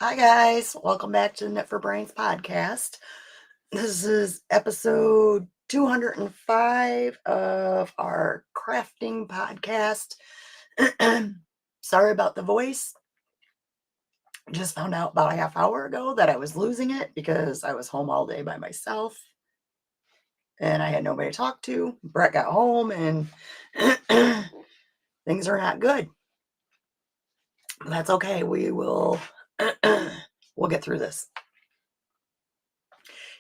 Hi, guys. Welcome back to the Knit for Brains podcast. This is episode 205 of our crafting podcast. Sorry about the voice. Just found out about a half hour ago that I was losing it because I was home all day by myself and I had nobody to talk to. Brett got home and things are not good. That's okay. We'll get through this.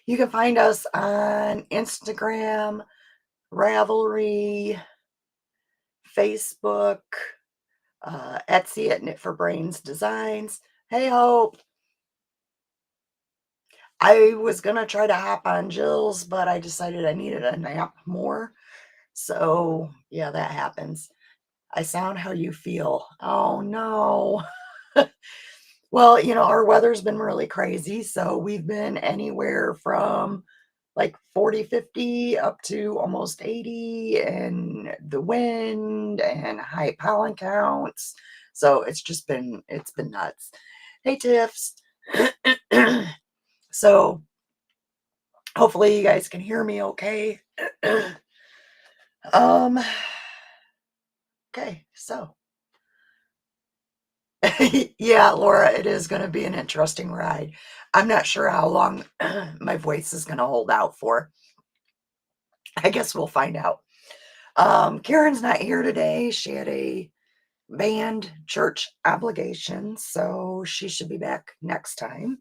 You can find us on Instagram, Ravelry, Facebook, Etsy at Knit for Brains Designs. Hey, Hope. I was going to try to hop on Jill's, but I decided I needed a nap more. So, yeah, that happens. I sound how you feel. Oh, no. Well, our weather's been really crazy. So we've been anywhere from like 40, 50 up to almost 80, and the wind and high pollen counts. So it's been nuts. Hey, Tiffs. So hopefully you guys can hear me okay. um, okay, so yeah, Laura, it is going to be an interesting ride. I'm not sure how long my voice is going to hold out for. I guess we'll find out. Karen's not here today. She had a band church obligation, so she should be back next time.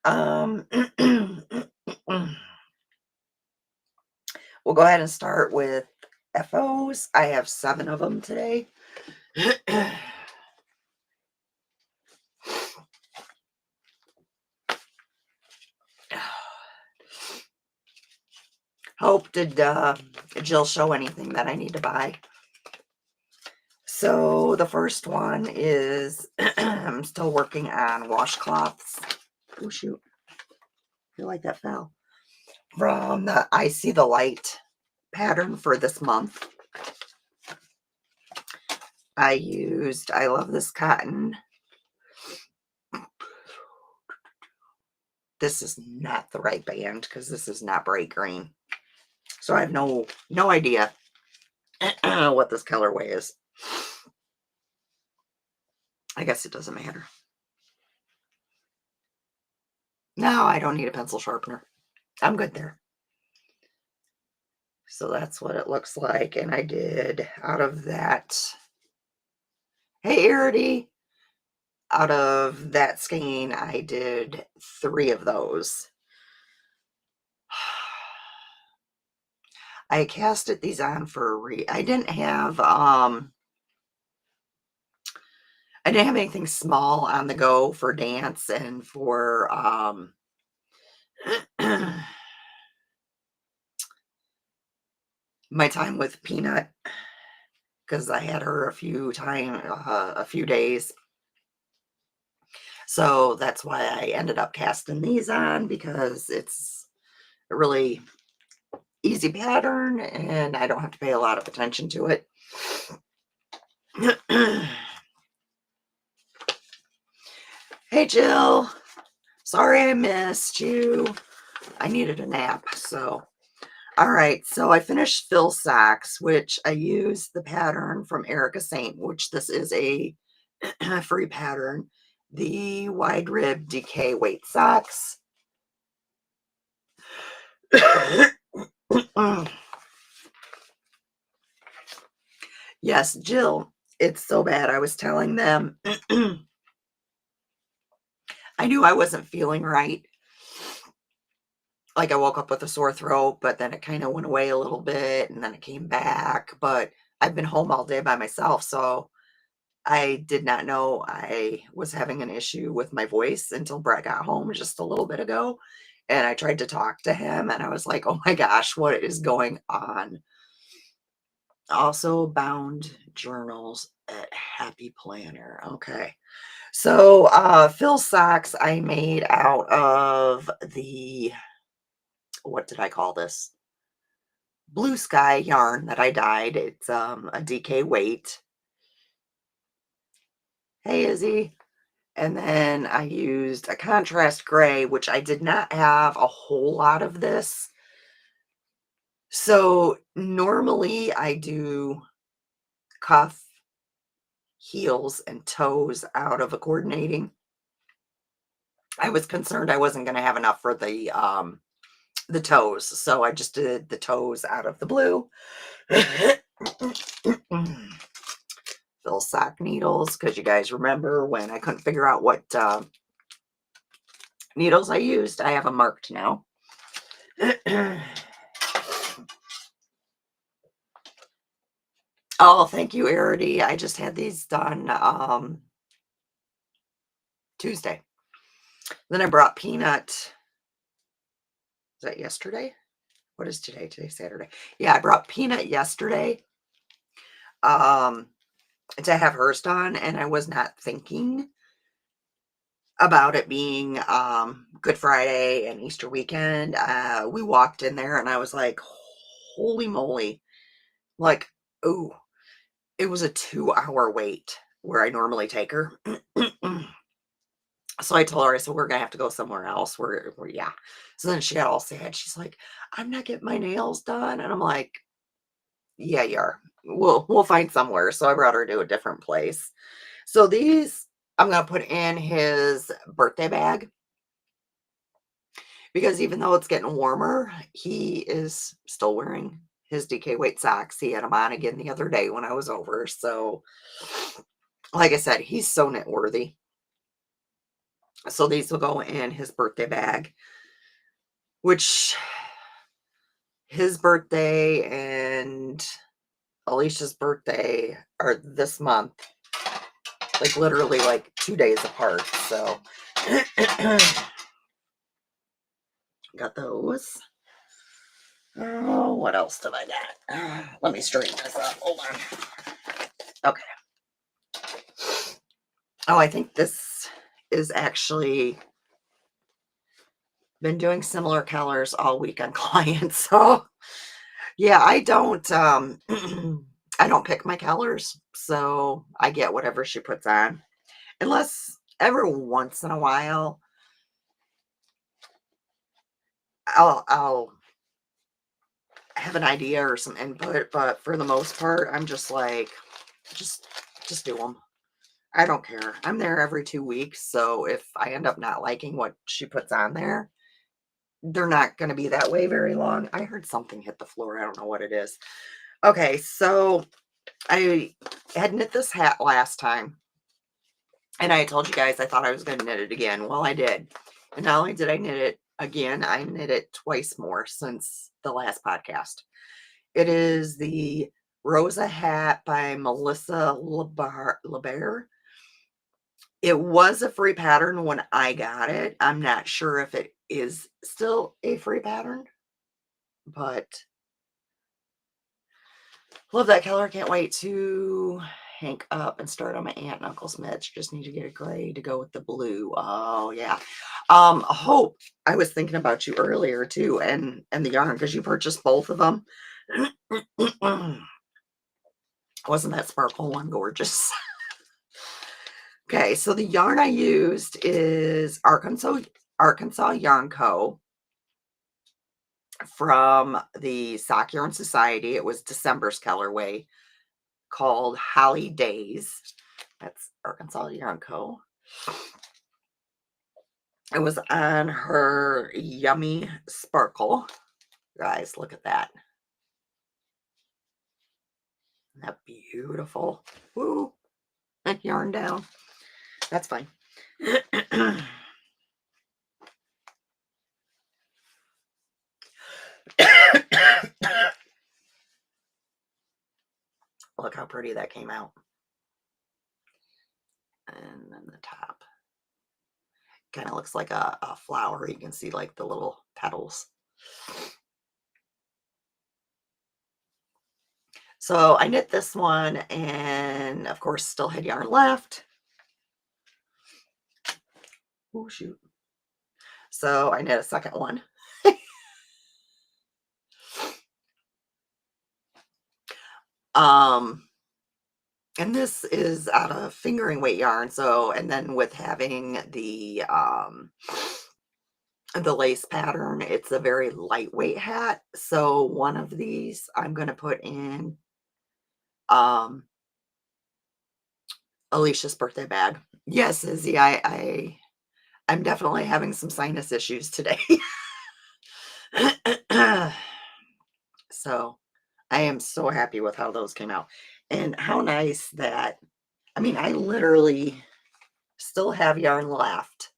We'll go ahead and start with FOs. I have 7 of them today. Hope, did Jill show anything that I need to buy? So the first one is I'm still working on washcloths. Oh shoot, I feel like that fell. From the I See the Light pattern for this month. I love this cotton. This is not the right band because this is not bright green. So I have no idea what this colorway is. I guess it doesn't matter. No, I don't need a pencil sharpener. I'm good there. So that's what it looks like. And I did out of that. Hey, Arity. Out of that skein, I did 3 of those. I casted these on for I didn't have anything small on the go for dance and for my time with Peanut, because I had her a few days. So that's why I ended up casting these on, because it's a really easy pattern and I don't have to pay a lot of attention to it. Hey, Jill. Sorry I missed you. I needed a nap, so. All right, so I finished Phil Socks, which I used the pattern from Erica Saint, which this is a free pattern. The wide rib DK weight socks. Yes, Jill, it's so bad. I was telling them I knew I wasn't feeling right. Like I woke up with a sore throat, but then it kind of went away a little bit and then it came back. But I've been home all day by myself, so I did not know I was having an issue with my voice until Brett got home just a little bit ago. And I tried to talk to him and I was like, oh my gosh, what is going on? Also bound journals at Happy Planner. Okay. So Phil Socks I made out of the, what did I call this? Blue Sky yarn that I dyed. It's a DK weight. Hey, Izzy. And then I used a contrast gray, which I did not have a whole lot of this. So normally I do cuff, heels, and toes out of a coordinating. I was concerned I wasn't going to have enough for the toes, so I just did the toes out of the blue. Fill sock needles, because you guys remember when I couldn't figure out what needles I used. I have them marked now. Oh, thank you, Arity. I just had these done Tuesday. Then I brought Peanut. Is that yesterday? What is today? Today's Saturday. Yeah, I brought Peanut yesterday um, to have hers done, and I was not thinking about it being Good Friday and Easter weekend. We walked in there, and I was like, holy moly. Like, oh, it was a 2-hour wait where I normally take her. So I told her, I said, we're gonna have to go somewhere else. We're yeah. So then she got all sad. She's like, I'm not getting my nails done. And I'm like, yeah, you are. We'll find somewhere. So I brought her to a different place. So these I'm gonna put in his birthday bag because even though it's getting warmer, he is still wearing his DK weight socks. He had them on again the other day when I was over. So like I said, he's so knit worthy. So these will go in his birthday bag, which his birthday and Alicia's birthday are this month, like literally like 2 days apart. So got those. Oh, what else did I got? Let me straighten this up. Hold on. Okay. Oh, I think this is actually been doing similar colors all week on clients. So yeah, I don't I don't pick my colors. So I get whatever she puts on. Unless every once in a while I'll have an idea or some input, but for the most part, I'm just like, just just do them. I don't care. I'm there every 2 weeks, so if I end up not liking what she puts on there, they're not going to be that way very long. I heard something hit the floor. I don't know what it is. Okay, so I had knit this hat last time, and I told you guys I thought I was going to knit it again. Well, I did. And not only did I knit it again, I knit it twice more since the last podcast. It is the Rosa hat by Melissa LeBaire. It was a free pattern when I got it. I'm not sure if it is still a free pattern, but love that color. Can't wait to hank up and start on my aunt and uncle's mitts. Just need to get a gray to go with the blue. Oh yeah. Hope, I was thinking about you earlier too, and the yarn, because you purchased both of them. Wasn't that sparkle one gorgeous? Okay, so the yarn I used is Arkansas Yarn Co. from the Sock Yarn Society. It was December's colorway called Holly Days. That's Arkansas Yarn Co. It was on her Yummy Sparkle. Guys, look at that. Isn't that beautiful? Woo! And yarn down. That's fine. Look how pretty that came out. And then the top. Kind of looks like a flower. You can see like the little petals. So I knit this one and of course still had yarn left. Oh shoot. So I knit a second one. um And this is out of fingering weight yarn. So, and then with having the lace pattern, it's a very lightweight hat. So one of these I'm going to put in um Alicia's birthday bag. Yes, Izzy, I'm definitely having some sinus issues today. So I am so happy with how those came out. And how nice that, I mean, I literally still have yarn left.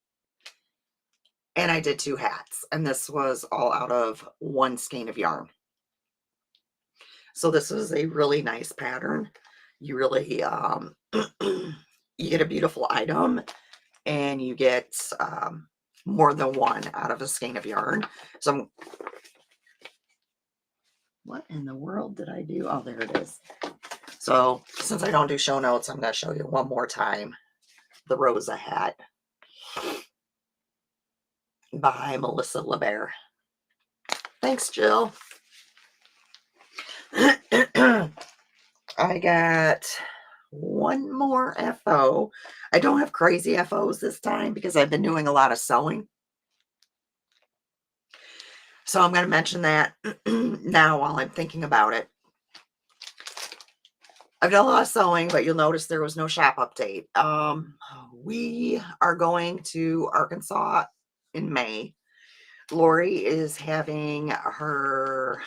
And I did 2 hats, and this was all out of 1 skein of yarn. So this is a really nice pattern. You really, you get a beautiful item, and you get more than 1 out of a skein of yarn. So what in the world did I do? Oh, there it is. So since I don't do show notes, I'm going to show you one more time the Rosa hat by Melissa LeBaire. Thanks, Jill. I got one more FO. I don't have crazy FOs this time because I've been doing a lot of sewing. So I'm going to mention that now while I'm thinking about it. I've done a lot of sewing, but you'll notice there was no shop update. We are going to Arkansas in May. Lori is having her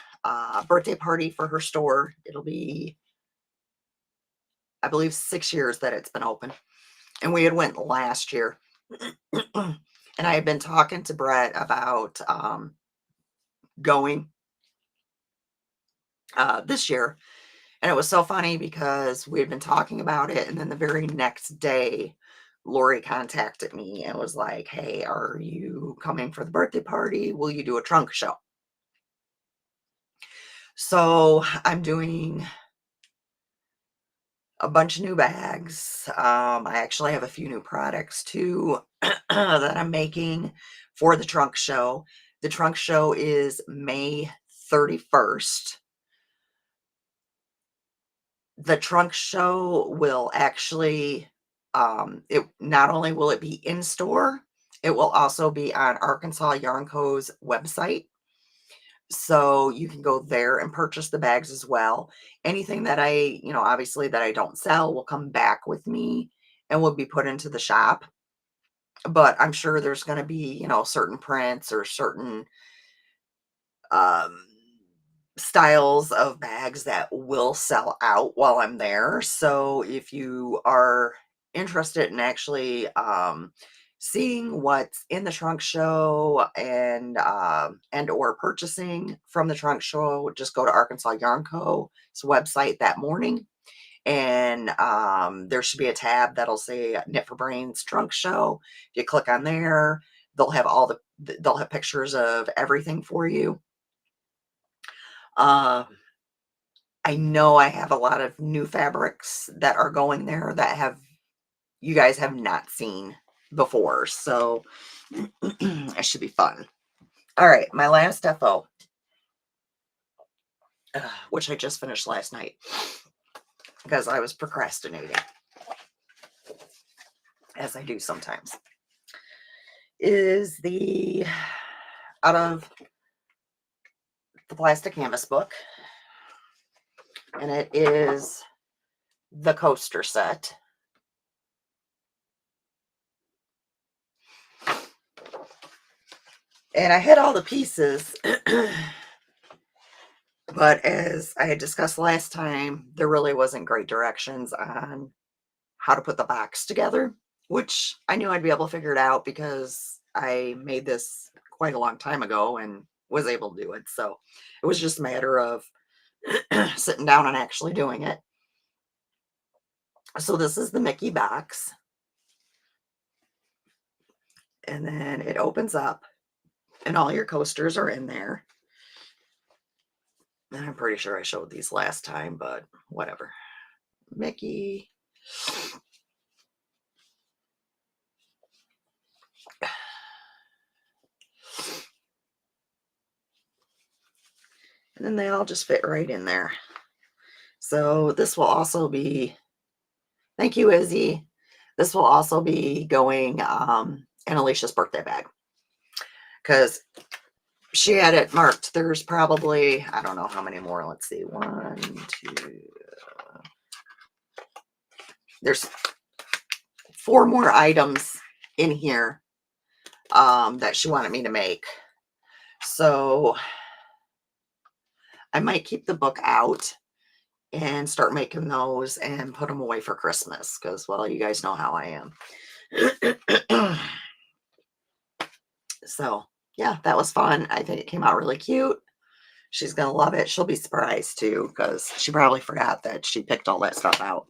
birthday party for her store. It'll be, I believe, 6 years that it's been open. And we had went last year. And I had been talking to Brett about going this year. And it was so funny because we had been talking about it. And then the very next day, Lori contacted me and was like, hey, are you coming for the birthday party? Will you do a trunk show? So I'm doing a bunch of new bags. I actually have a few new products too that I'm making for the trunk show. The trunk show is May 31st. The trunk show will actually, it not only will it be in store, it will also be on Arkansas Yarn Co.'s website. So you can go there and purchase the bags as well. Anything that obviously that I don't sell will come back with me and will be put into the shop. But I'm sure there's going to be, certain prints or certain um, styles of bags that will sell out while I'm there. So if you are interested in actually seeing what's in the trunk show and or purchasing from the trunk show, just go to Arkansas Yarn Co.'s website that morning. And there should be a tab that'll say Knit for Brains Trunk Show. If you click on there, they'll have they'll have pictures of everything for you. Um, I know I have a lot of new fabrics that are going there that you guys have not seen before, so it should be fun. All right, my last FO, which I just finished last night because I was procrastinating, as I do sometimes, is out of the plastic canvas book, and it is the coaster set. And I had all the pieces, but as I had discussed last time, there really wasn't great directions on how to put the box together, which I knew I'd be able to figure it out because I made this quite a long time ago and was able to do it. So it was just a matter of sitting down and actually doing it. So this is the Mickey box. And then it opens up and all your coasters are in there. And I'm pretty sure I showed these last time, but whatever. Mickey. And then they all just fit right in there. So this will also be Thank you, Izzy. This will also be going in Alicia's birthday bag because she had it marked. There's probably, I don't know how many more. Let's see. One, two. There's 4 more items in here that she wanted me to make. So I might keep the book out and start making those and put them away for Christmas because, well, you guys know how I am. So, yeah, that was fun. I think it came out really cute. She's going to love it. She'll be surprised too because she probably forgot that she picked all that stuff out.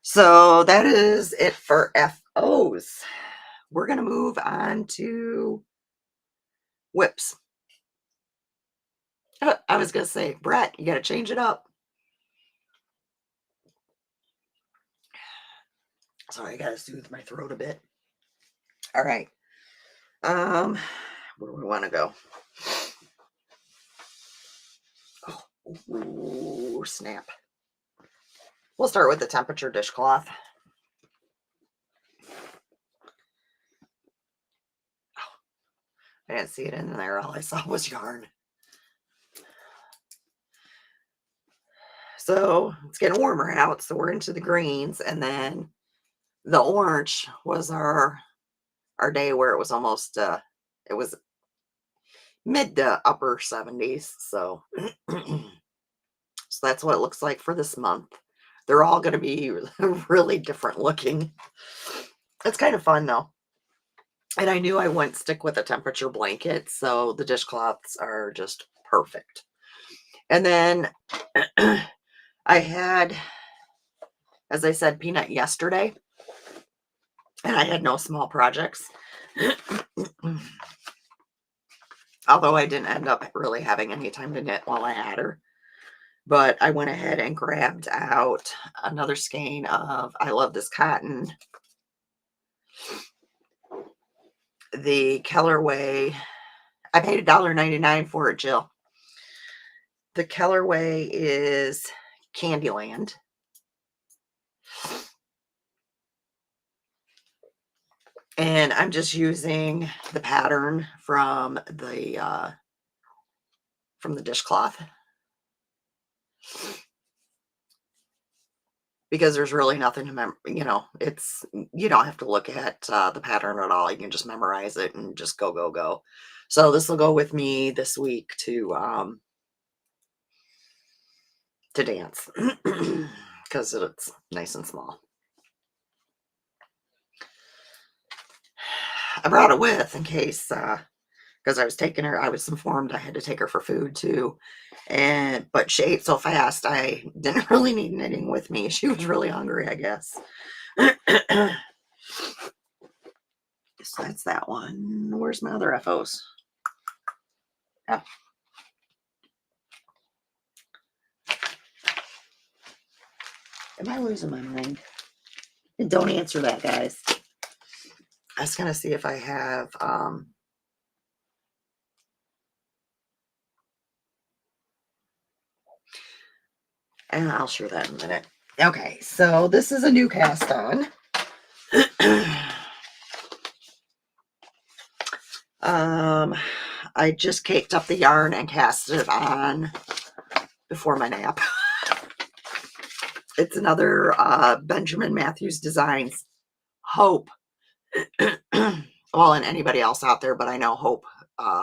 So, that is it for FOs. We're going to move on to whips. I was going to say, Brett, you got to change it up. Sorry, I got to soothe my throat a bit. All right. Where do we want to go? Oh, ooh, snap. We'll start with the temperature dishcloth. Oh, I didn't see it in there. All I saw was yarn. So it's getting warmer out, so we're into the greens, and then the orange was our day where it was almost it was mid to upper 70s. So so that's what it looks like for this month. They're all going to be really different looking. It's kind of fun though. And I knew I wouldn't stick with a temperature blanket, so the dishcloths are just perfect. And then I had, as I said, peanut yesterday, and I had no small projects. Although I didn't end up really having any time to knit while I had her. But I went ahead and grabbed out another skein of I Love This Cotton. The colorway, I paid $1.99 for it, Jill. The colorway is Candyland. And I'm just using the pattern from the dishcloth. Because there's really nothing to it's, you don't have to look at the pattern at all. You can just memorize it and just go, go, go. So this will go with me this week to dance because it's nice and small. I brought it with in case, because I was taking her, I was informed I had to take her for food too. But she ate so fast, I didn't really need knitting with me. She was really hungry, I guess. So that's that one. Where's my other FOs? Oh. Am I losing my mind? Don't answer that, guys. I was gonna see if I have and I'll share that in a minute. Okay, so this is a new cast on. I just caked up the yarn and cast it on before my nap. It's another Benjamin Matthews Designs. Hope. Well, and anybody else out there, but I know Hope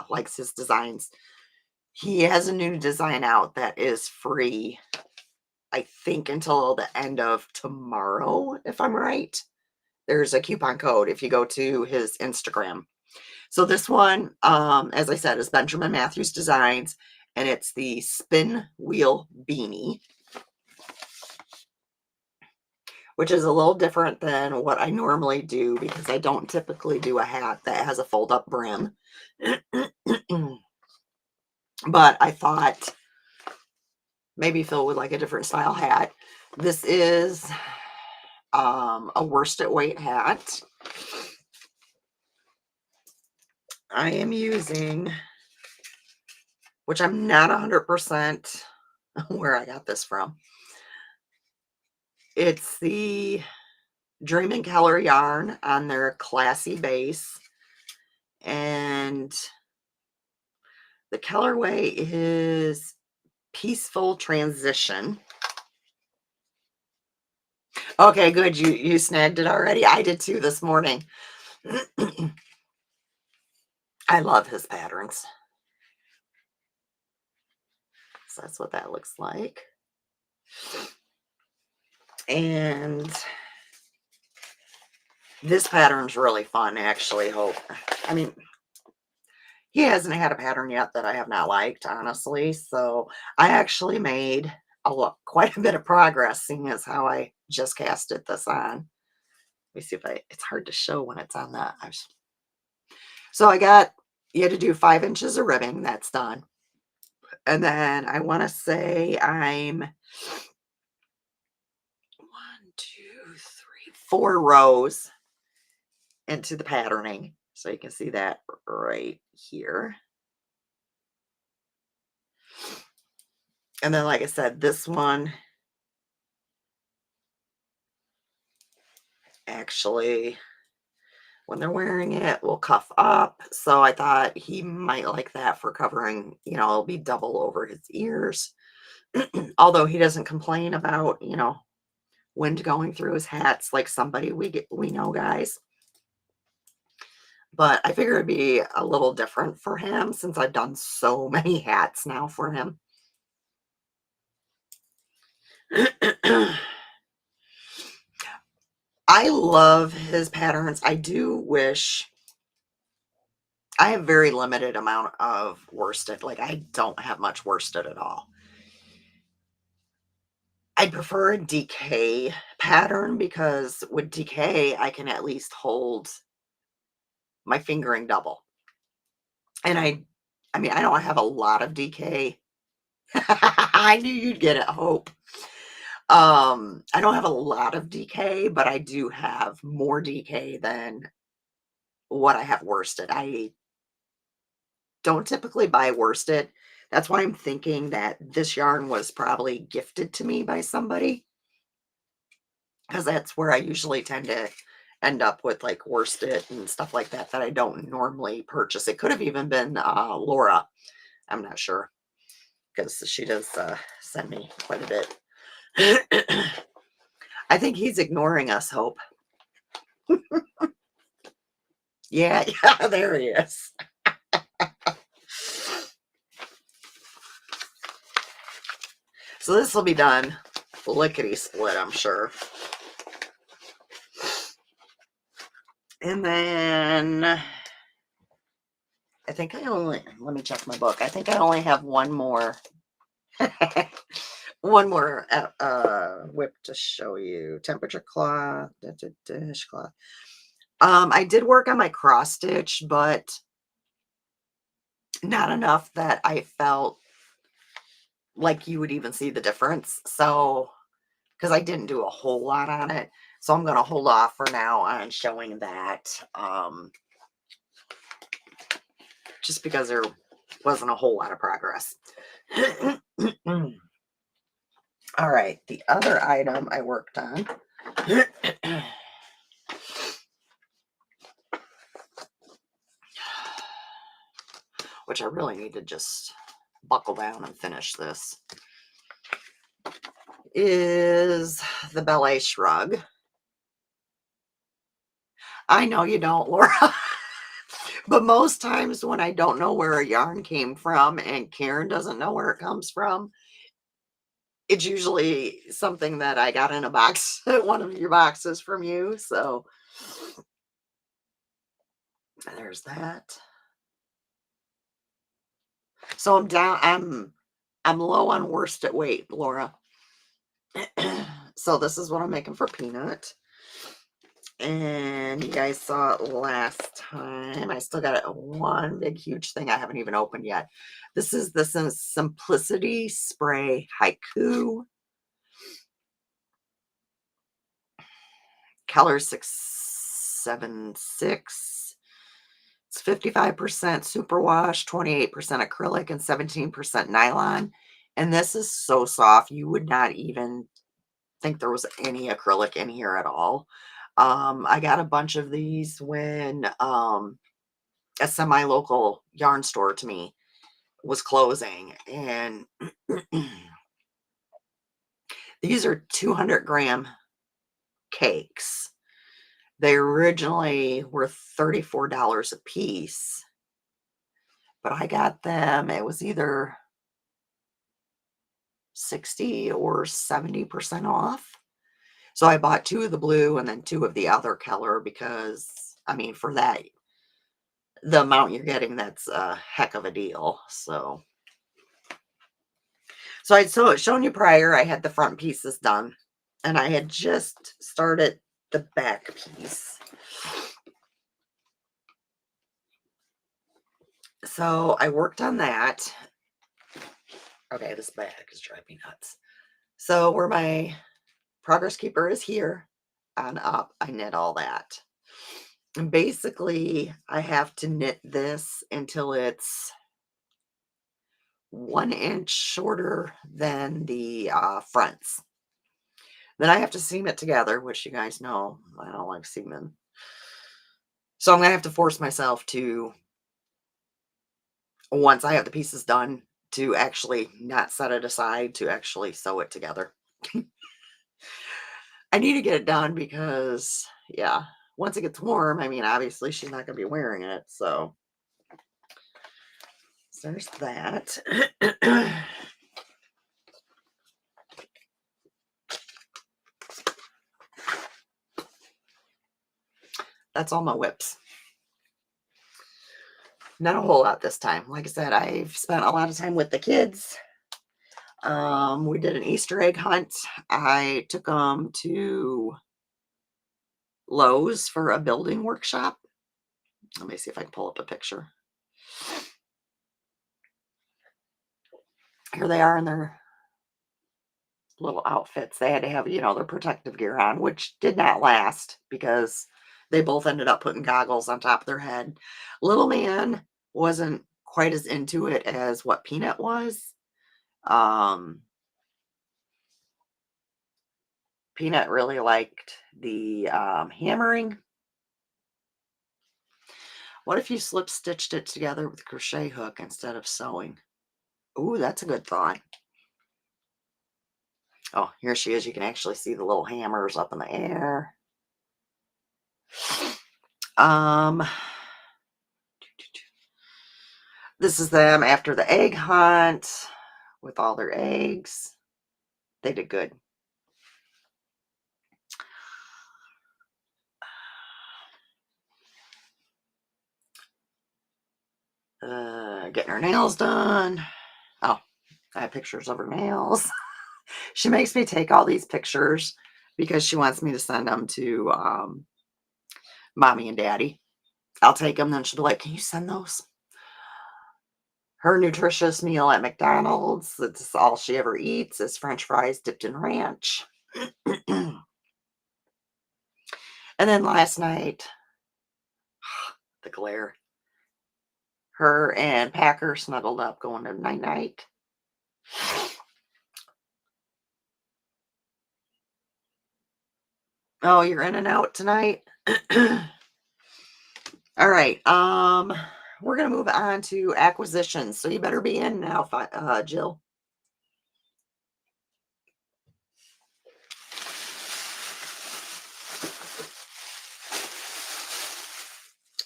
likes his designs. He has a new design out that is free, I think, until the end of tomorrow, if I'm right. There's a coupon code if you go to his Instagram. So this one, as I said, is Benjamin Matthews Designs, and it's the Spin Wheel Beanie, which is a little different than what I normally do because I don't typically do a hat that has a fold-up brim. But I thought maybe Phil would like a different style hat. This is a worsted weight hat. I am using, which I'm not 100% where I got this from. It's the Dream and Color yarn on their classy base, and the colorway is Peaceful Transition. Okay, good. You snagged it already. I did too this morning. I love his patterns. So that's what that looks like. And this pattern's really fun, actually. I mean, he hasn't had a pattern yet that I have not liked, honestly. So I actually made quite a bit of progress, seeing as how I just casted this on. Let me see if it's hard to show when it's on that. So you had to do 5 inches of ribbing. That's done. And then I want to say I'm 4 rows into the patterning. So you can see that right here. And then, like I said, this one actually, when they're wearing it, will cuff up. So I thought he might like that for covering, it'll be double over his ears. Although he doesn't complain about, wind going through his hats like somebody we know, guys. But I figure it'd be a little different for him since I've done so many hats now for him. I love his patterns. I do wish I have very limited amount of worsted. Like, I don't have much worsted at all. I prefer a DK pattern because with DK, I can at least hold my fingering double. And I mean, I don't have a lot of DK. I knew you'd get it, Hope. I don't have a lot of DK, but I do have more DK than what I have worsted. I don't typically buy worsted. That's why I'm thinking that this yarn was probably gifted to me by somebody, because that's where I usually tend to end up with like worsted and stuff like that that I don't normally purchase. It could have even been Laura. I'm not sure because she does send me quite a bit. I think he's ignoring us, Hope. Yeah, yeah, there he is. So this will be done lickety split, I'm sure. And then I think let me check my book. I think I only have one more, whip to show you. Temperature cloth, dish cloth. I did work on my cross stitch, but not enough that I felt like you would even see the difference. So, because I didn't do a whole lot on it. So I'm going to hold off for now on showing that. Just because there wasn't a whole lot of progress. All right, the other item I worked on, which I really need to just buckle down and finish this, is the ballet shrug. I know you don't, Laura. But most times when I don't know where a yarn came from and Karen doesn't know where it comes from, it's usually something that I got in a box, one of your boxes from you. So there's that. So I'm low on worsted weight, Laura. So this is what I'm making for Peanut. And you guys saw it last time. I still got one big huge thing I haven't even opened yet. This is the Simplicity Spray Haiku. Color 676. It's 55% superwash, 28% acrylic, and 17% nylon. And this is so soft, you would not even think there was any acrylic in here at all. I got a bunch of these when a semi-local yarn store to me was closing, and these are 200-gram cakes. They originally were $34 a piece, but I got them, it was either 60 or 70% off. So I bought 2 of the blue and then 2 of the other color because, I mean, for that, the amount you're getting, that's a heck of a deal. So I'd shown you prior, I had the front pieces done, and I had just started the back piece. So I worked on that. Okay, this bag is driving me nuts. So where my progress keeper is here on up, I knit all that. And basically, I have to knit this until it's 1 inch shorter than the fronts. Then I have to seam it together, which you guys know I don't like seaming. So I'm gonna have to force myself to, once I have the pieces done, to actually not set it aside, to actually sew it together. I need to get it done because, yeah, once it gets warm, I mean, obviously she's not gonna be wearing it, so there's that. That's all my whips. Not a whole lot this time. Like I said, I've spent a lot of time with the kids. We did an Easter egg hunt. I took them to Lowe's for a building workshop. Let me see if I can pull up a picture. Here they are in their little outfits. They had to have, their protective gear on, which did not last because they both ended up putting goggles on top of their head. Little man wasn't quite as into it as what Peanut was. Peanut really liked the hammering. What if you slip stitched it together with a crochet hook instead of sewing? Ooh, that's a good thought. Oh, here she is. You can actually see the little hammers up in the air. This is them after the egg hunt with all their eggs. They did good. Getting her nails done. Oh, I have pictures of her nails. She makes me take all these pictures because she wants me to send them to mommy and daddy. I'll take them, then she'll be like, can you send those? Her nutritious meal at McDonald's, that's all she ever eats, is French fries dipped in ranch. And then last night, the glare. Her and Packer snuggled up going to night-night. Oh, you're in and out tonight? All right. We're gonna move on to acquisitions. So you better be in now, Jill.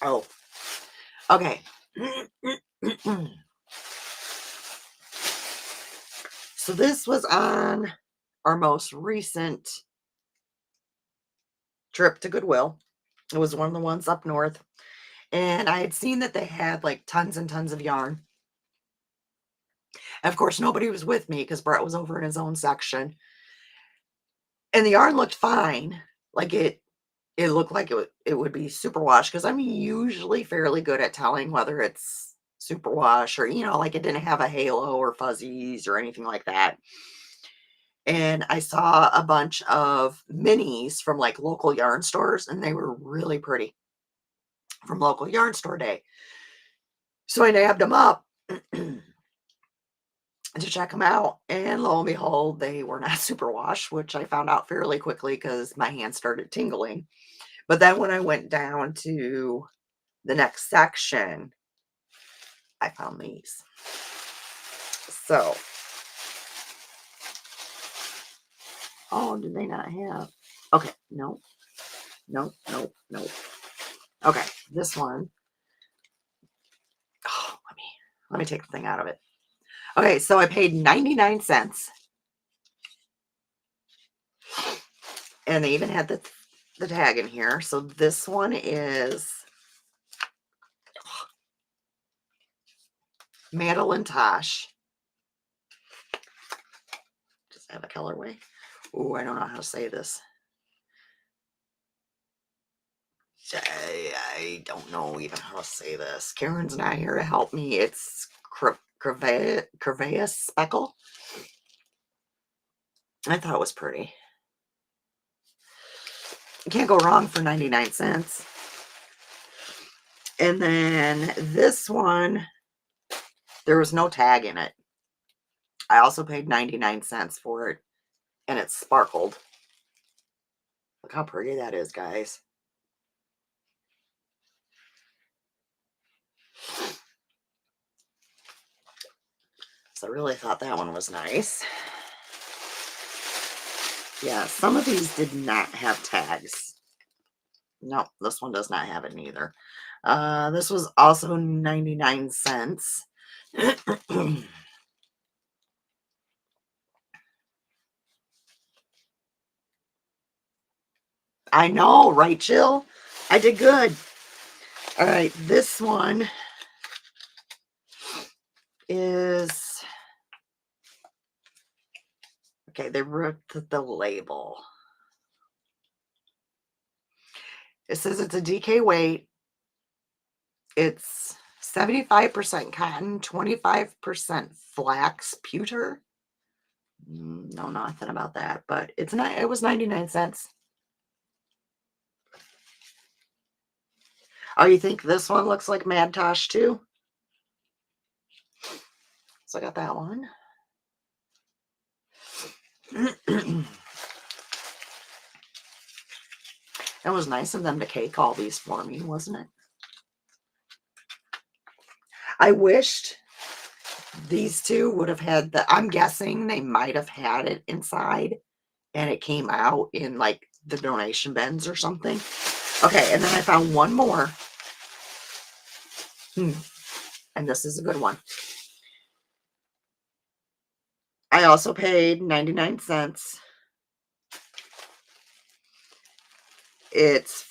Oh, okay. So this was on our most recent trip to Goodwill. It was one of the ones up north. And I had seen that they had like tons and tons of yarn. And of course, nobody was with me because Brett was over in his own section. And the yarn looked fine. Like it looked like it would be superwash because I'm usually fairly good at telling whether it's superwash or, like it didn't have a halo or fuzzies or anything like that. And I saw a bunch of minis from like local yarn stores, and they were really pretty from local yarn store day. So I nabbed them up. to check them out, and lo and behold, they were not superwash, which I found out fairly quickly because my hand started tingling. But then when I went down to the next section, I found these. So, oh, did they not have? Okay, no, no, no, no. Okay, this one. Oh, let me take the thing out of it. Okay, so I paid 99 cents. And they even had the tag in here. So this one is Madeline Tosh. Does it have a colorway? Oh, I don't know how to say this. I don't know even how to say this. Karen's not here to help me. It's Crevaea Speckle. I thought it was pretty. You can't go wrong for 99 cents. And then this one, there was no tag in it. I also paid 99 cents for it, and it sparkled. Look how pretty that is, guys. So I really thought that one was nice. Yeah, some of these did not have tags. No, this one does not have it neither. This was also 99 cents. I know, right, Jill? I did good. All right, this one is... Okay, they wrote the label. It says it's a DK weight. It's 75% cotton, 25% flax pewter. No, nothing about that, but it's not. It was 99 cents. Oh, you think this one looks like Mad Tosh too? So I got that one. It was nice of them to cake all these for me, wasn't it? I wished these two would have had I'm guessing they might have had it inside and it came out in like the donation bins or something. Okay, and then I found one more. And this is a good one. I also paid 99 cents. It's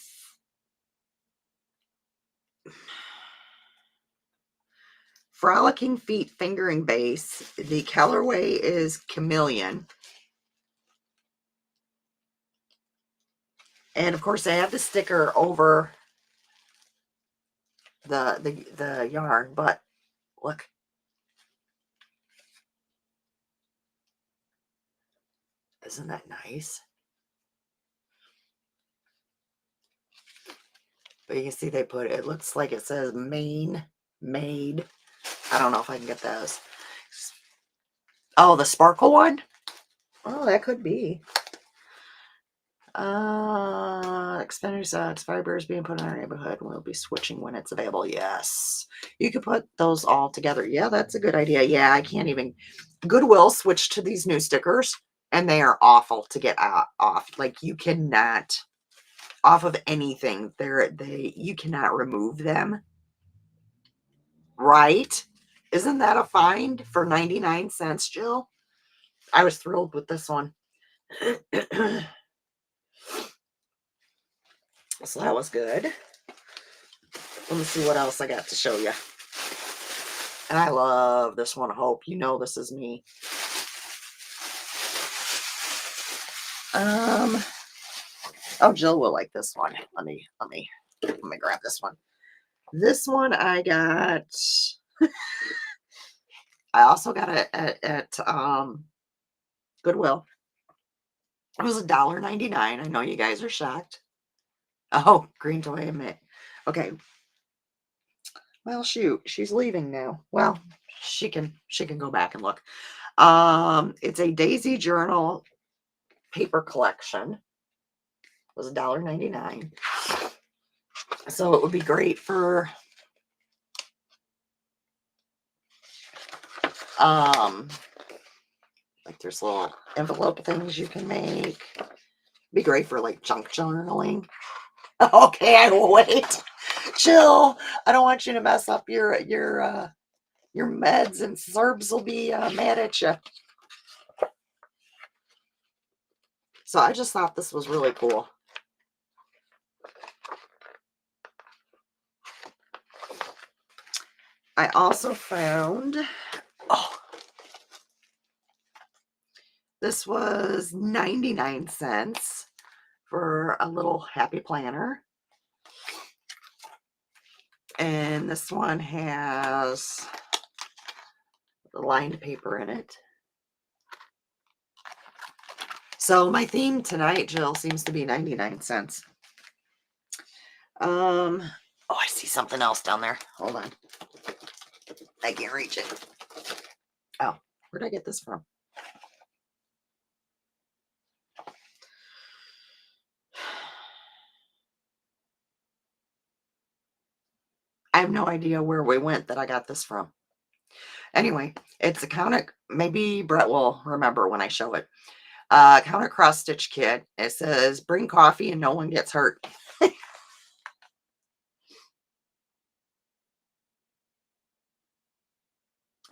Frolicking Feet Fingering Base. The colorway is Chameleon. And of course, I have the sticker over the yarn, but look. Isn't that nice? But you can see they put it looks like it says Maine made. I don't know if I can get those. Oh, the sparkle one? Oh, that could be. Expired beers being put in our neighborhood. We'll be switching when it's available. Yes. You could put those all together. Yeah, that's a good idea. Yeah, I can't even. Goodwill switched to these new stickers, and they are awful to get off. Like, you cannot, off of anything, you cannot remove them. Right? Isn't that a find for 99 cents, Jill? I was thrilled with this one. So that was good. Let me see what else I got to show you. And I love this one, Hope. You know this is me. Oh, Jill will like this one. Let me grab this one. This one I got. I also got it at Goodwill. It was $1.99. I know you guys are shocked. Oh, green toy mitt. Okay. Well, shoot, she's leaving now. Well, she can go back and look. It's a Daisy Journal paper collection. It was $1.99. So it would be great for like there's little envelope things you can make. Be great for like junk journaling. Okay, I will wait. Chill. I don't want you to mess up your meds, and Serbs will be mad at you. So I just thought this was really cool. I also found, this was 99 cents for a little happy planner. And this one has the lined paper in it. So my theme tonight, Jill, seems to be 99 cents. Oh, I see something else down there. Hold on. I can't reach it. Oh, where'd I get this from? I have no idea where we went that I got this from. Anyway, it's a Count, maybe Brett will remember when I show it. Count Cross Stitch Kit. It says, bring coffee and no one gets hurt.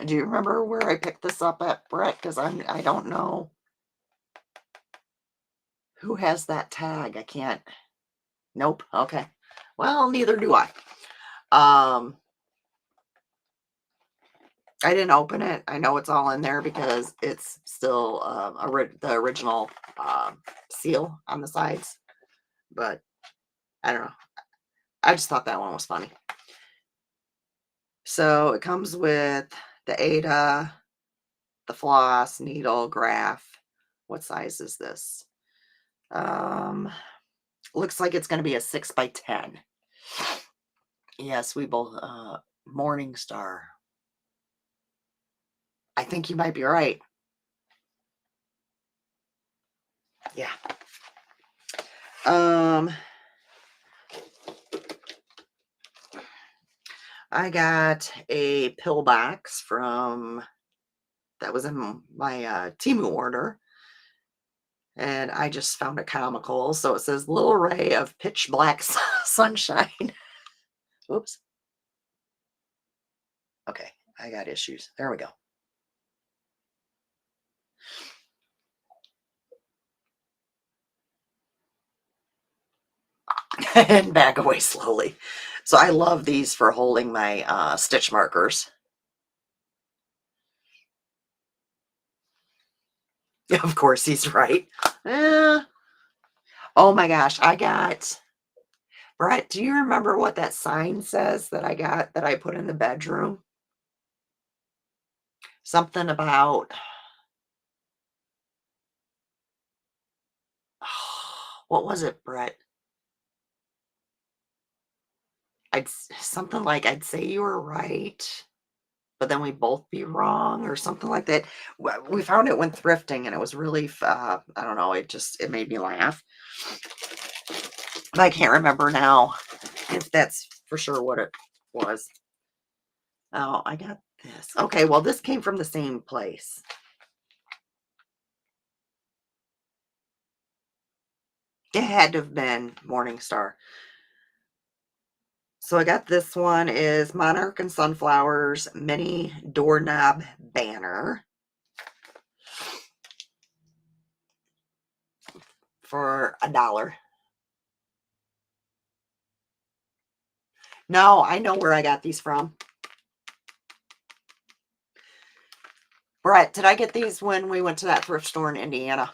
Do you remember where I picked this up at, Brett? Because I don't know who has that tag. I can't. Nope. Okay. Well, neither do I. I didn't open it. I know it's all in there because it's still the original seal on the sides. But I don't know. I just thought that one was funny. So it comes with the Ada, the floss, needle, graph. What size is this? Looks like it's going to be a 6x10. Yes, we both, Morningstar. I think you might be right. Yeah. I got a pill box from, that was in my Temu order. And I just found it comical. So it says, little ray of pitch black sunshine. Oops. Okay, I got issues. There we go. And back away slowly. So I love these for holding my stitch markers. Of course, he's right. Oh my gosh, I got, Brett, do you remember what that sign says that I got that I put in the bedroom? Something about, what was it, Brett? Something like, I'd say you were right, but then we both be wrong or something like that. We found it when thrifting and it was really, I don't know, it made me laugh. But I can't remember now if that's for sure what it was. Oh, I got this. Okay, well, this came from the same place. It had to have been Morningstar. So I got this one is Monarch and Sunflowers mini doorknob banner for $1. No, I know where I got these from. Brett, did I get these when we went to that thrift store in Indiana?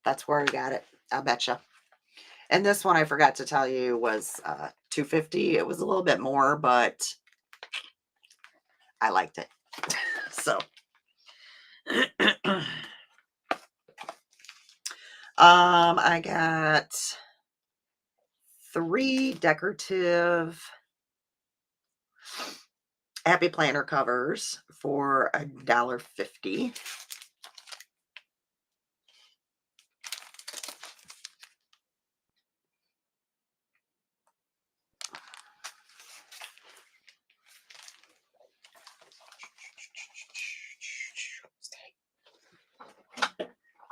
That's where I got it. I betcha. And this one I forgot to tell you was $2.50. It was a little bit more, but I liked it. So I got 3 decorative Happy Planner covers for $1.50.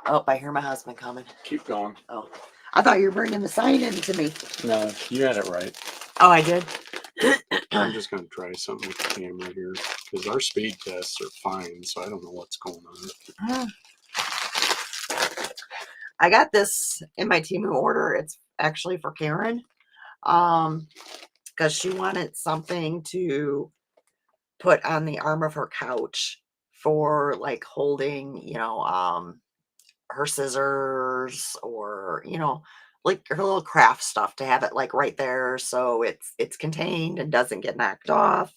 Oh, I hear my husband coming. Keep going. Oh, I thought you were bringing the sign in to me. No, you had it right. Oh, I did. I'm just going to try something with the camera here because our speed tests are fine, so I don't know what's going on. I got this in my Temu order. It's actually for Karen. Because she wanted something to put on the arm of her couch for like holding, her scissors or, like her little craft stuff to have it like right there so it's contained and doesn't get knocked off.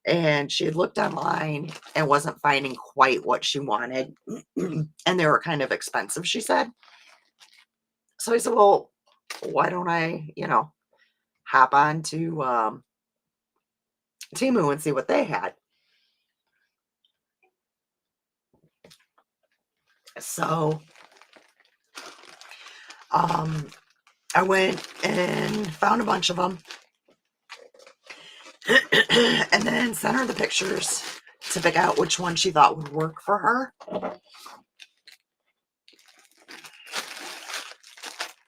And she had looked online and wasn't finding quite what she wanted. And they were kind of expensive, she said. So I said, well, why don't I, hop on to Temu and see what they had. So I went and found a bunch of them and then sent her the pictures to pick out which one she thought would work for her.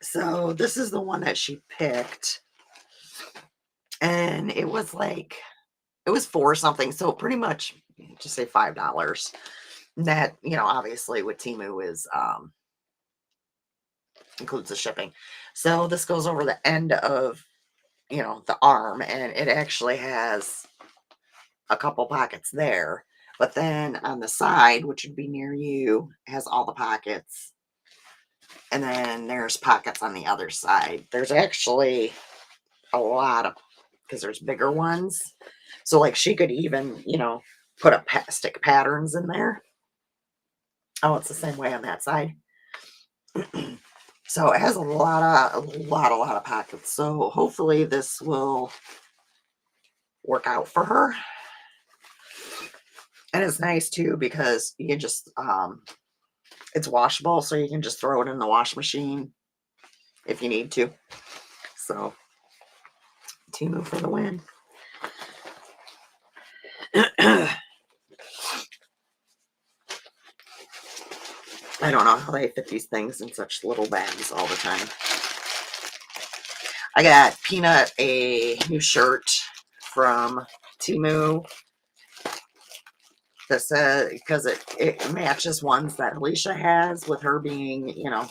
So this is the one that she picked. And it was $4 something. So pretty much just say $5. That, obviously with Temu is includes the shipping. So this goes over the end of, the arm, and it actually has a couple pockets there. But then on the side, which would be near you, has all the pockets. And then there's pockets on the other side. There's actually a lot of, because there's bigger ones. So like she could even, put stick patterns in there. Oh, it's the same way on that side. So it has a lot of pockets. So hopefully this will work out for her. And it's nice too because you can just it's washable, so you can just throw it in the wash machine if you need to. So Temu for the win. I don't know how they fit these things in such little bags all the time. I got Peanut a new shirt from Temu. That says, because it matches ones that Alicia has with her being, a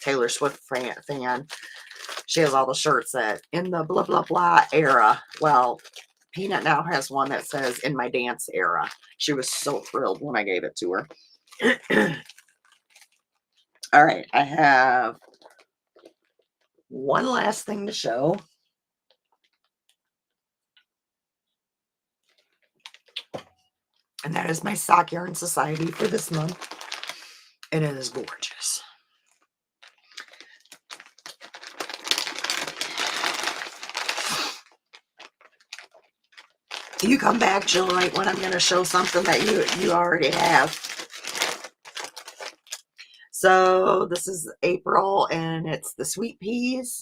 Taylor Swift fan. She has all the shirts that in the blah blah blah era. Well, Peanut now has one that says in my dance era. She was so thrilled when I gave it to her. All right, I have one last thing to show. And that is my Sock Yarn Society for this month. And it is gorgeous. You come back, Jill, right when I'm going to show something that you already have. So this is April, and it's the sweet peas.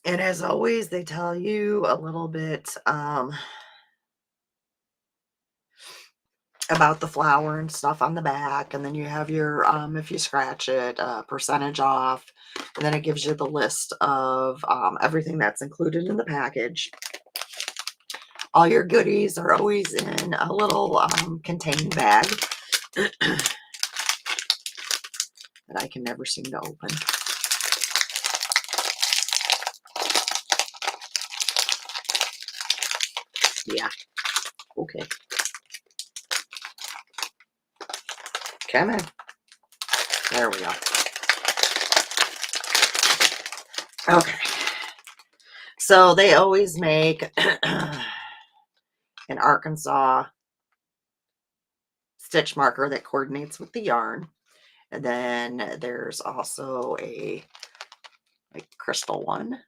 And as always, they tell you a little bit about the flour and stuff on the back. And then you have your, if you scratch it, percentage off. And then it gives you the list of everything that's included in the package. All your goodies are always in a little contained bag that I can never seem to open. Yeah. Okay. Come on. There we go. Okay. So they always make an Arkansas stitch marker that coordinates with the yarn. And then there's also a crystal one.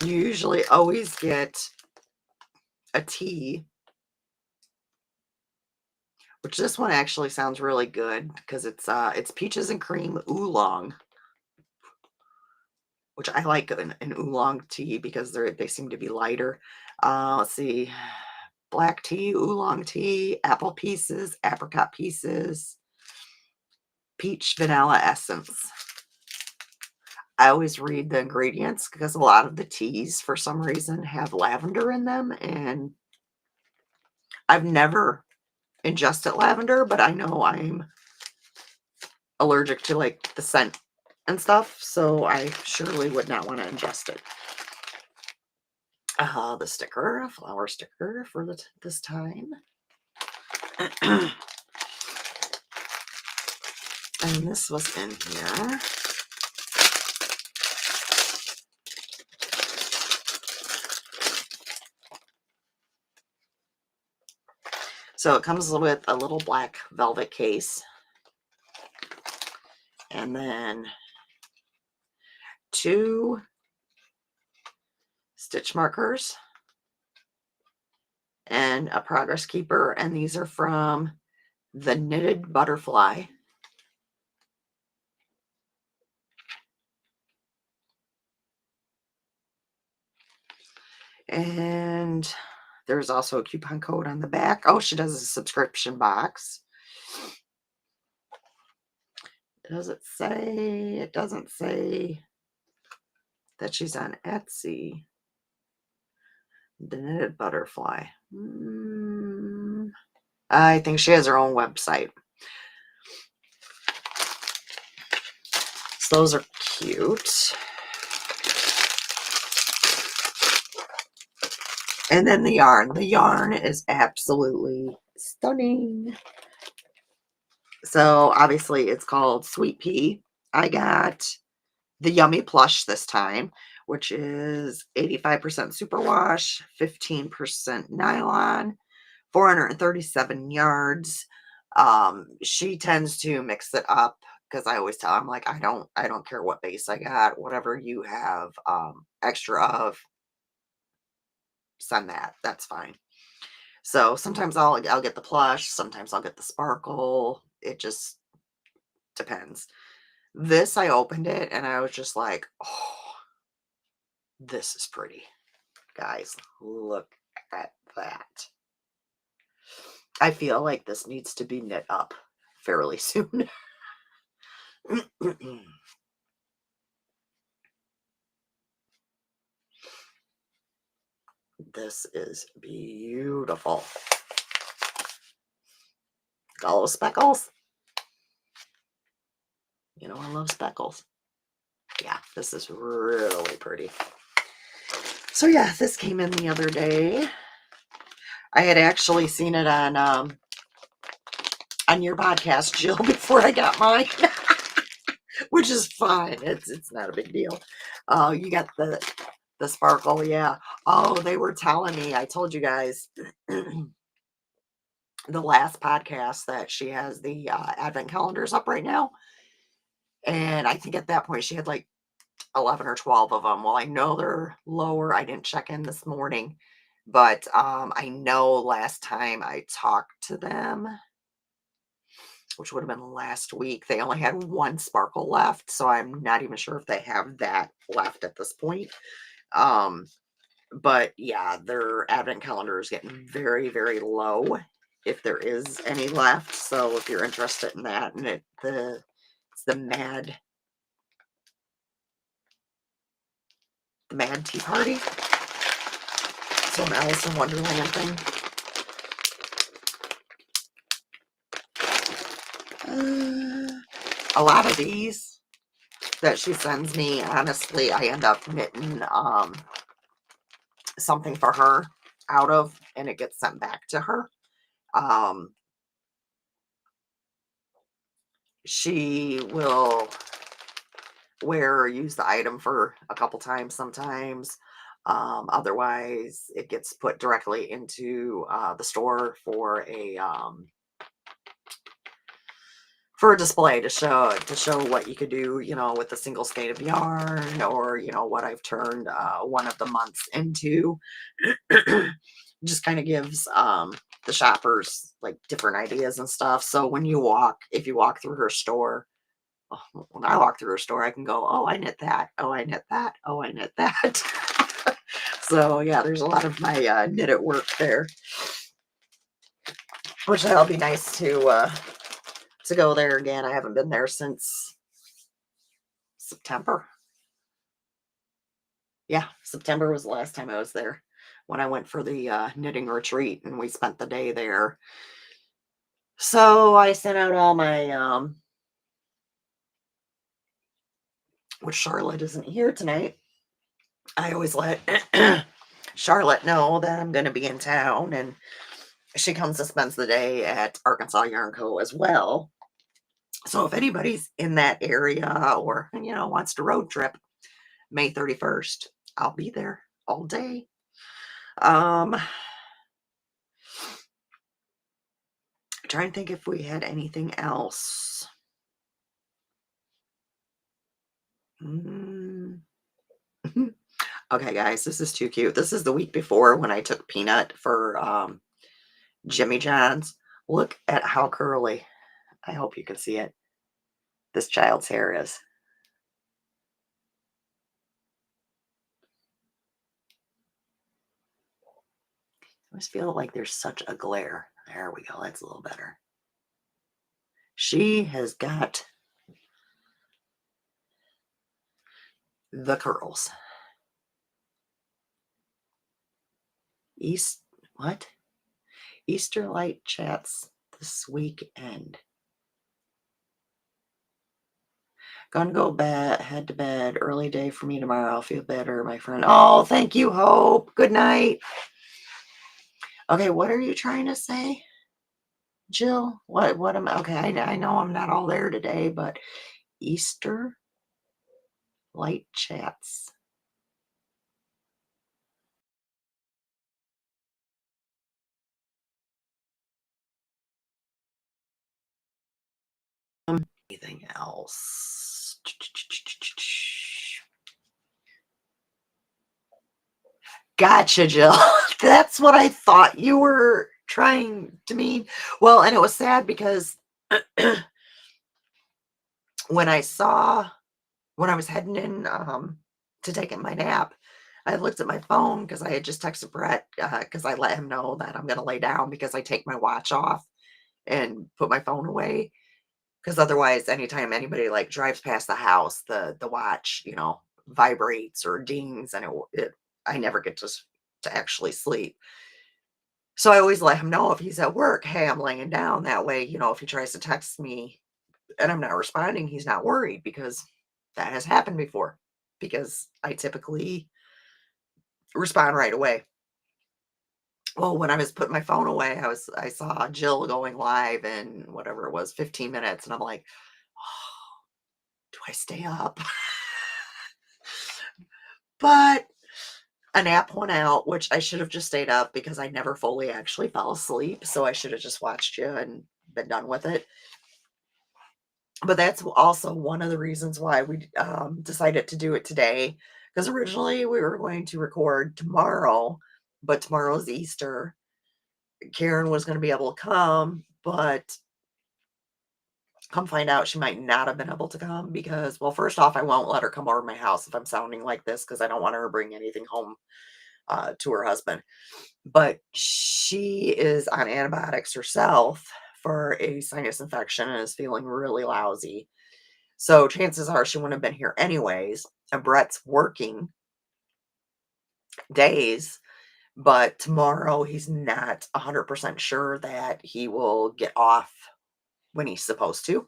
You usually always get a tea, which this one actually sounds really good because it's peaches and cream oolong, which I like an oolong tea because they seem to be lighter. Let's see, black tea, oolong tea, apple pieces, apricot pieces, peach vanilla essence. I always read the ingredients because a lot of the teas, for some reason, have lavender in them, and I've never ingested lavender, but I know I'm allergic to like the scent and stuff, so I surely would not want to ingest it. The sticker, a flower sticker for this time. And this was in here. So it comes with a little black velvet case. And then 2 stitch markers and a progress keeper. And these are from the Knitted Butterfly. And there's also a coupon code on the back. Oh, she does a subscription box. Does it say? It doesn't say that she's on Etsy. The Knitted Butterfly. I think she has her own website. So those are cute. And then the yarn. The yarn is absolutely stunning. So obviously it's called Sweet Pea. I got the Yummy Plush this time, which is 85% superwash, 15% nylon, 437 yards. She tends to mix it up because I always tell her, I'm like, I don't care what base I got, whatever you have extra of, send that. That's fine. So sometimes I'll get the plush, sometimes I'll get the sparkle. It just depends. This, I opened it and I was just like, oh, this is pretty. Guys, look at that. I feel like this needs to be knit up fairly soon. This is beautiful. Got little speckles. You know, I love speckles. Yeah, this is really pretty. So yeah, this came in the other day. I had actually seen it on your podcast, Jill, before I got mine, which is fine. It's not a big deal. You got the sparkle, yeah. Oh, they were telling me. I told you guys the last podcast that she has the advent calendars up right now, and I think at that point she had like 11 or 12 of them. Well, I know they're lower. I didn't check in this morning, but I know last time I talked to them, which would have been last week, they only had 1 sparkle left, so I'm not even sure if they have that left at this point. But yeah, their advent calendar is getting very, very low, if there is any left. So if you're interested in that, and it's the Mad Tea Party. So an Alice in Wonderland thing. A lot of these that she sends me, honestly, I end up knitting something for her out of, and it gets sent back to her. She will wear or use the item for a couple times sometimes. Otherwise, it gets put directly into the store for a display to show what you could do, you know, with a single skein of yarn, or you know what I've turned one of the months into. Just kind of gives the shoppers like different ideas and stuff. So when if you walk through her store, when I walk through her store, I can go, oh, I knit that. Oh, I knit that. Oh, I knit that. So yeah, there's a lot of my knit at work there, which that'll be nice to go there again. I haven't been there since September. Yeah, September was the last time I was there, when I went for the knitting retreat and we spent the day there. So I sent out all my which Charlotte isn't here tonight. I always let Charlotte know that I'm going to be in town, and she comes and spends the day at Arkansas Yarn Co. as well. So if anybody's in that area, or you know, wants to road trip May 31st, I'll be there all day. Trying to think if we had anything else. Okay, guys, this is too cute. This is the week before when I took Peanut for Jimmy John's. Look at how curly, I hope you can see it, this child's hair is. I just feel like there's such a glare. There we go. That's a little better. She has got the curls. What? Easter light chats this weekend. Gonna go head to bed. Early day for me tomorrow. I'll feel better, my friend. Oh, thank you, Hope. Good night. Okay, what are you trying to say, Jill? What am I? Okay, I know I'm not all there today, but Easter light chats. Anything else? Gotcha, Jill. That's what I thought you were trying to mean. Well, and it was sad because when I was heading in to taking my nap, I looked at my phone because I had just texted Brett because I let him know that I'm going to lay down because I take my watch off and put my phone away, because otherwise anytime anybody like drives past the house, the watch, you know, vibrates or dings, and I never get to actually sleep. So I always let him know if he's at work, hey, I'm laying down. That way, you know, if he tries to text me and I'm not responding, he's not worried, because that has happened before, because I typically respond right away. Well, when I was putting my phone away, I saw Jill going live in whatever it was, 15 minutes, and I'm like, oh, do I stay up? But a nap went out, which I should have just stayed up because I never fully actually fell asleep. So I should have just watched you and been done with it. But that's also one of the reasons why we decided to do it today, because originally we were going to record tomorrow, but tomorrow's Easter. Karen was going to be able to come, but come find out she might not have been able to come because, well, first off, I won't let her come over to my house if I'm sounding like this, because I don't want her to bring anything home to her husband. But she is on antibiotics herself for a sinus infection and is feeling really lousy. So chances are she wouldn't have been here anyways. And Brett's working days, but tomorrow he's not 100% sure that he will get off when he's supposed to.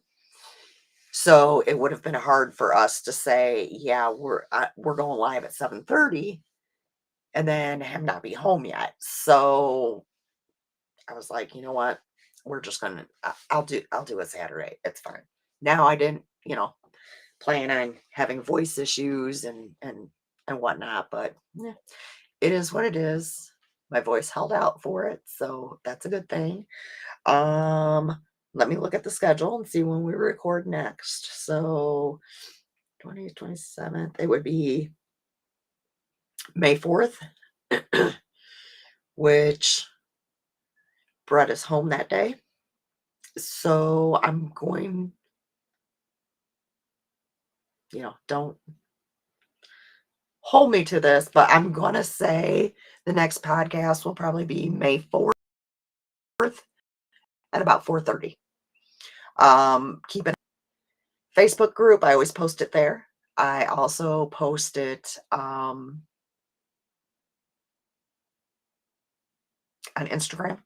So it would have been hard for us to say, yeah, we're going live at 7:30 and then him not be home yet. So I was like, you know what? We're just gonna I'll do a Saturday. It's fine. Now I didn't, you know, plan on having voice issues and whatnot, but yeah, it is what it is. My voice held out for it, so that's a good thing. let me look at the schedule and see when we record next. So 20th, 27th, it would be May 4th, which Brett is home that day. So I'm going, don't hold me to this, but I'm going to say the next podcast will probably be May 4th at about 4:30. Keep it Facebook group. I always post it there. I also post it on Instagram.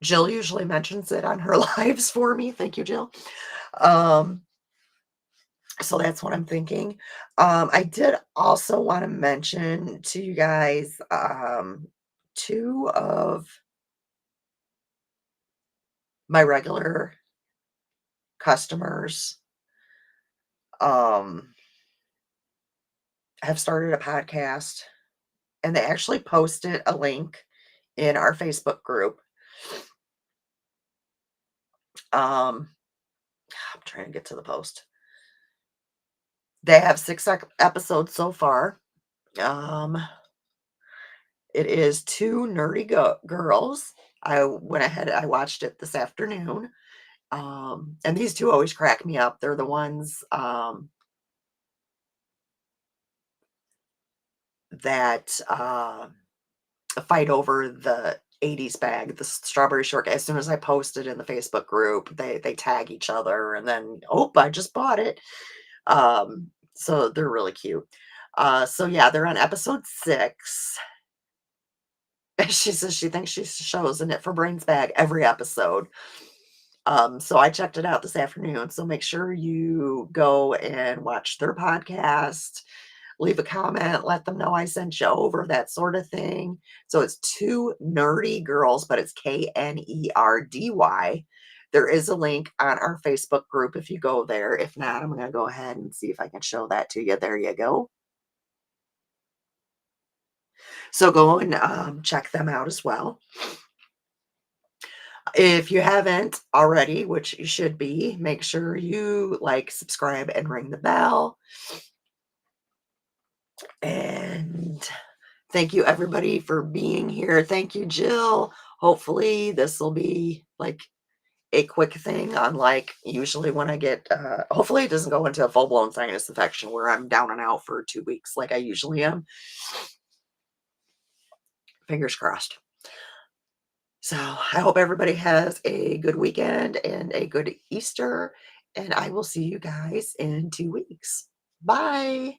Jill usually mentions it on her lives for me. Thank you, Jill. So that's what I'm thinking. I did also want to mention to you guys, two of my regular customers have started a podcast, and they actually posted a link in our Facebook group. I'm trying to get to the post. They have 6 episodes so far. It is two nerdy girls. I went ahead, I watched it this afternoon. And these two always crack me up. They're the ones that fight over the 80s bag, the strawberry shortcake. As soon as I post it in the Facebook group, they tag each other, and then, oh, I just bought it. So they're really cute. So yeah, they're on episode 6. She says she thinks she shows a Knit for Brains bag every episode. So I checked it out this afternoon. So make sure you go and watch their podcast, leave a comment, let them know I sent you over, that sort of thing. So it's two nerdy girls, but it's KNERDY. There is a link on our Facebook group if you go there. If not, I'm going to go ahead and see if I can show that to you. There you go. So go and check them out as well. If you haven't already, which you should be, make sure you like, subscribe, and ring the bell. And thank you, everybody, for being here. Thank you, Jill. Hopefully this will be like a quick thing, unlike usually when I get, hopefully it doesn't go into a full-blown sinus infection where I'm down and out for 2 weeks like I usually am. Fingers crossed. So I hope everybody has a good weekend and a good Easter, and I will see you guys in 2 weeks. Bye.